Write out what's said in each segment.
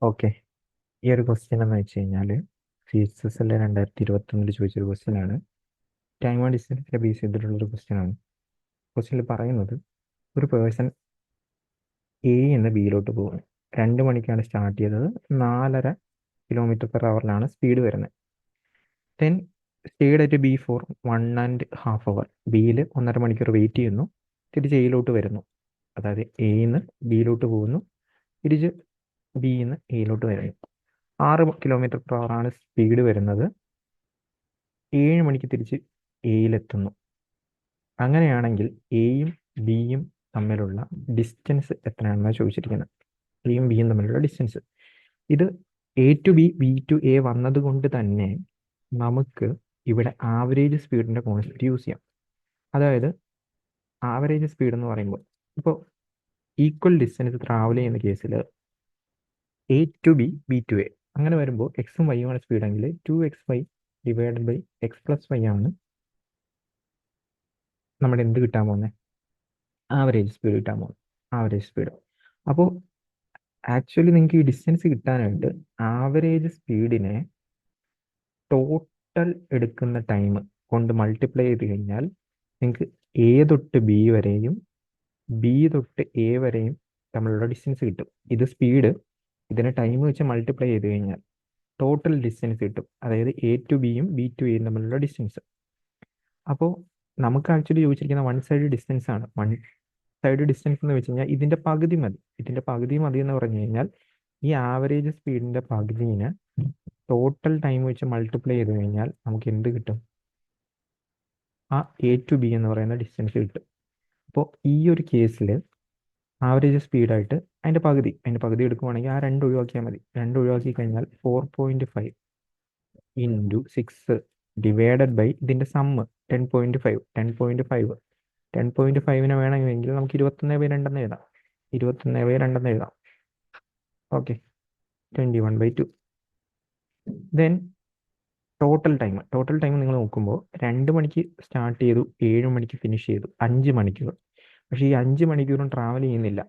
Okay. ഈ ഒരു question എന്ന് വെച്ച് കഴിഞ്ഞാൽ CSSL 2021 ചോദിച്ചൊരു ക്വസ്റ്റ്യൻ ആണ്. ടൈം ആൻഡ് ഡിസ്റ്റൻസിനെ ബേസ് ചെയ്തിട്ടുള്ള ഒരു ക്വസ്റ്റ്യൻ ആണ്. ക്വസ്റ്റ്യനിൽ പറയുന്നത് ഒരു പേഴ്സൺ എ എന്ന് ബിയിലോട്ട് പോകുന്നു. 2 മണിക്കാണ് സ്റ്റാർട്ട് ചെയ്തത്. 4.5 km/h സ്പീഡ് വരുന്നത്. Then stayed at B for 1.5 hour. ബിയിൽ 1.5 മണിക്കൂർ വെയിറ്റ് ചെയ്യുന്നു. തിരിച്ച് എയിലോട്ട് വരുന്നു. അതായത് എന്ന് ബിയിലോട്ട് പോകുന്നു, തിരിച്ച് ബിന്ന് എയിലോട്ട് വരുന്നു. 6 km/h ആണ് സ്പീഡ് വരുന്നത്. 7 മണിക്ക് തിരിച്ച് എയിലെത്തുന്നു. അങ്ങനെയാണെങ്കിൽ എയും ബിയും തമ്മിലുള്ള ഡിസ്റ്റൻസ് എത്രയാണെന്നാണ് ചോദിച്ചിരിക്കുന്നത്. എയും ബിയും തമ്മിലുള്ള ഡിസ്റ്റൻസ്. ഇത് A to B, B to A വന്നത് കൊണ്ട് തന്നെ നമുക്ക് ഇവിടെ ആവറേജ് സ്പീഡിന്റെ കോൺസെപ്റ്റ് യൂസ് ചെയ്യാം. അതായത് ആവറേജ് സ്പീഡ് എന്ന് പറയുമ്പോൾ ഇപ്പോൾ ഈക്വൽ ഡിസ്റ്റൻസ് ട്രാവൽ ചെയ്യുന്ന കേസിൽ A to B, B to A അങ്ങനെ വരുമ്പോൾ എക്സും വൈയും ആണ് സ്പീഡെങ്കിൽ 2xy ഡിവൈഡഡ് ബൈ x+y ആണ് നമ്മുടെ എന്ത് കിട്ടാൻ പോകുന്നത്, ആവറേജ് സ്പീഡ് കിട്ടാൻ പോകുന്നത്. Average speed. അപ്പോൾ ആക്ച്വലി നിങ്ങൾക്ക് ഈ ഡിസ്റ്റൻസ് കിട്ടാനായിട്ട് ആവറേജ് സ്പീഡിനെ ടോട്ടൽ എടുക്കുന്ന ടൈം കൊണ്ട് മൾട്ടിപ്ലൈ ചെയ്ത് കഴിഞ്ഞാൽ നിങ്ങൾക്ക് എ തൊട്ട് ബി വരെയും ബി തൊട്ട് എ വരെയും തമ്മിലുള്ള ഡിസ്റ്റൻസ് കിട്ടും. ഇത് സ്പീഡ്, ഇതിനെ ടൈം വെച്ച് മൾട്ടിപ്ലൈ ചെയ്ത് കഴിഞ്ഞാൽ ടോട്ടൽ ഡിസ്റ്റൻസ് കിട്ടും. അതായത് എ ടു ബിയും ബി ടു എയും തമ്മിലുള്ള ഡിസ്റ്റൻസ്. അപ്പോൾ നമുക്ക് ആക്ച്വലി ചോദിച്ചിരിക്കുന്ന വൺ സൈഡ് ഡിസ്റ്റൻസ് ആണ്. വൺ സൈഡ് ഡിസ്റ്റൻസ് എന്ന് വെച്ച് കഴിഞ്ഞാൽ ഇതിന്റെ പകുതി മതി. ഇതിന്റെ പകുതി മതി എന്ന് പറഞ്ഞു കഴിഞ്ഞാൽ ഈ ആവറേജ് സ്പീഡിന്റെ പകുതിന് ടോട്ടൽ ടൈം വെച്ച് മൾട്ടിപ്ലൈ ചെയ്ത് കഴിഞ്ഞാൽ നമുക്ക് എന്ത് കിട്ടും? ആ എ ടു ബി എന്ന് പറയുന്ന ഡിസ്റ്റൻസ് കിട്ടും. അപ്പോൾ ഈ ഒരു കേസിൽ ആവറേജ് സ്പീഡായിട്ട് അതിന്റെ പകുതി എടുക്കുവാണെങ്കിൽ ആ 2 ഒഴിവാക്കിയാൽ മതി. 2 ഒഴിവാക്കി കഴിഞ്ഞാൽ 4.5 ഇൻറ്റു 6 ഡിവൈഡഡ് ബൈ ഇതിന്റെ സമ്മ് 10.5. 10.5നെ വേണമെങ്കിൽ നമുക്ക് 21/2 എഴുതാം. 21/2 എഴുതാം. ഓക്കെ, 21/2. ദെൻ ടോട്ടൽ ടൈം നിങ്ങൾ നോക്കുമ്പോൾ 2 മണിക്ക് സ്റ്റാർട്ട് ചെയ്തു, 7 മണിക്ക് ഫിനിഷ് ചെയ്തു, 5 മണിക്കൂർ. പക്ഷേ ഈ 5 മണിക്കൂറും ട്രാവൽ ചെയ്യുന്നില്ല.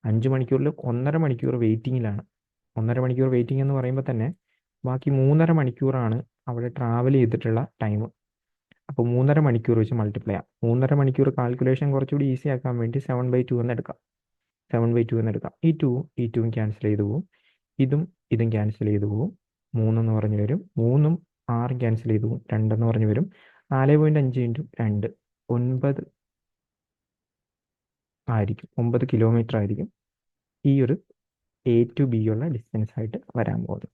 5 മണിക്കൂറിൽ 1.5 മണിക്കൂർ വെയിറ്റിങ്ങിലാണ്. 1.5 മണിക്കൂർ വെയിറ്റിംഗ് എന്ന് പറയുമ്പോൾ തന്നെ ബാക്കി 3.5 മണിക്കൂറാണ് അവിടെ ട്രാവൽ ചെയ്തിട്ടുള്ള ടൈം. അപ്പോൾ 3.5 മണിക്കൂർ വെച്ച് മൾട്ടിപ്ലൈ ചെയ്യാം. 3.5 മണിക്കൂർ കാൽക്കുലേഷൻ കുറച്ചുകൂടി ഈസി ആക്കാൻ വേണ്ടി 7/2 എന്ന് എടുക്കാം. 7/2 എന്ന് എടുക്കാം. ഈ 2ഉം ക്യാൻസൽ ചെയ്തു പോകും. ഇതും ക്യാൻസൽ ചെയ്തു പോകും. 3 എന്ന് പറഞ്ഞു വരും. 3ഉം 6ഉം ക്യാൻസൽ ചെയ്തു പോകും. 2 എന്ന് പറഞ്ഞു വരും. 4.5 ഇൻറ്റു 2 9 ആയിരിക്കും. 9 കിലോമീറ്റർ ആയിരിക്കും ഈ ഒരു എ ടു ബി ഉള്ള ഡിസ്റ്റൻസ് ആയിട്ട് വരാൻ പോകുന്നത്.